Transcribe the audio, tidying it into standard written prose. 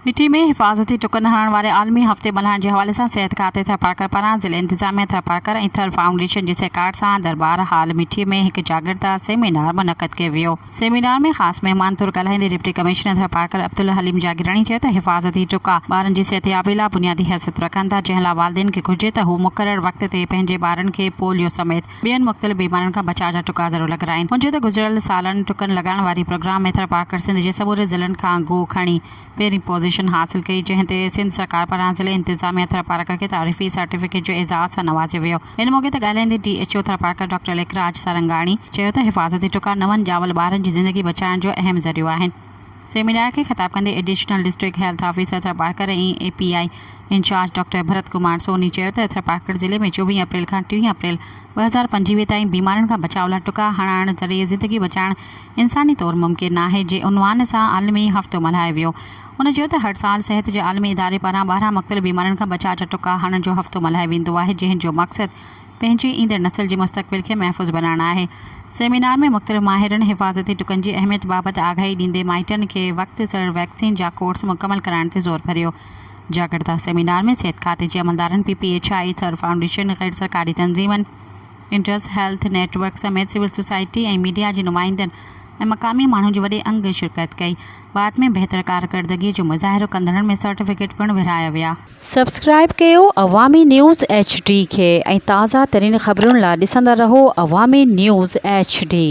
मिट्टी में हिफ़ाज़ती टुकन हणण वारे आलमी हफ़्ते मल्हाइण जे हवाले सां सिहत खाते थरपारकर पारां ज़िले इंतिज़ामिया थरपारकर ऐं थर फाउंडेशन जे सहकार सां दरबार हाल मिट्टी में हिकु जागृता सेमिनार मुनक़द कयो वियो। सेमिनार में ख़ासि महिमान तौरु ॻाल्हाईंदे डिप्टी कमिश्नर थरपारकर अब्दुल हलीम जागीराणी चयो त हिफ़ाज़ती टुका ॿारनि जी सिहतयाबी लाइ बुनियादी हैसियत रखनि था, जंहिं लाइ वालिदैन खे घुरिजे त हू मुक़ररु वक़्त ते पंहिंजे ॿारनि खे पोलियो समेत ॿियनि मुख़्तलिफ़ बीमारियुनि खां बचाव जा टुका ज़रूरु लॻाराइनि। हुनजे त गुज़िरियल सालनि टुकन लॻाइण वारी प्रोग्राम में थरपारकर सिंध जे समूरे ज़िलनि खां गो खणी पहिरीं पोज़ीशन हासिल कई, जंहिं ते सिंध सरकार पारां ज़िले इंतिज़ामिया थरपारकर खे तारीफ़ी सर्टिफिकेट जो एज़ाज़ सां नवाज़ियो वियो। इन मौक़े ते ॻाल्हाईंदे DHO थरपारकर डॉक्टर लेखराज सारंगाणी चयो त हिफ़ाज़ती टुका नवनि ॼावल ॿारनि जी ज़िंदगी बचाइण जो अहम ज़रियो आहिनि। सेमिनार के खिताब कंदे additional district health officer Tharparkar ऐं API incharge doctor Bharat Kumar Soni चयो त थरपारकर ज़िले में 24 अप्रैल खां 30 अप्रैल 2025 ताईं बीमारियुनि खां बचाव लाइ टुका हणण ज़रिए ज़िंदगी बचाइण इंसानी तौरु मुमकिन आहे, जे उनवान सां आलमी हफ़्तो मल्हायो वियो। उन चयो त हर साल सिहत जे आलमी इदारे पारां 12 मुख़्तलिफ़ बीमारियुनि खां बचाव जा टुका हणण जो हफ़्तो मल्हायो वेंदो आहे, जंहिंजो मक़सदु पंहिंजी ईंदड़ नस्ल जे मुस्तक़बिल खे महफ़ूज़ बनाइण आहे। सेमिनार में मुख़्तलिफ़ माहिरनि हिफ़ाज़ती टुकनि जी अहमियत बाबति आगाही ॾींदे माइटनि खे वक़्त सर वैक्सीन जा कोर्स मुकमल कराइण ते ज़ोर भरियो। जागृता सेमिनार में सिहत खाते जे अमलदारनि, PPHI, थर फाउंडेशन, गैर सरकारी तंज़ीमनि, इंटर्स हेल्थ नेटवर्क समेत सिविल सोसाइटी ऐं मीडिया जे नुमाइंदनि ऐं मक़ामी माण्हुनि जी वॾे अंग शिरकत कई। बाद में बहितर कारकर्दगी जो मुज़ाहिरो कंदड़नि में सर्टिफिकेट पिणु विरहाया विया। सब्सक्राइब कयो अवामी न्यूज़ HD खे ऐं ताज़ा तरीन ख़बरुनि लाइ ॾिसंदा रहो अवामी न्यूज़ HD।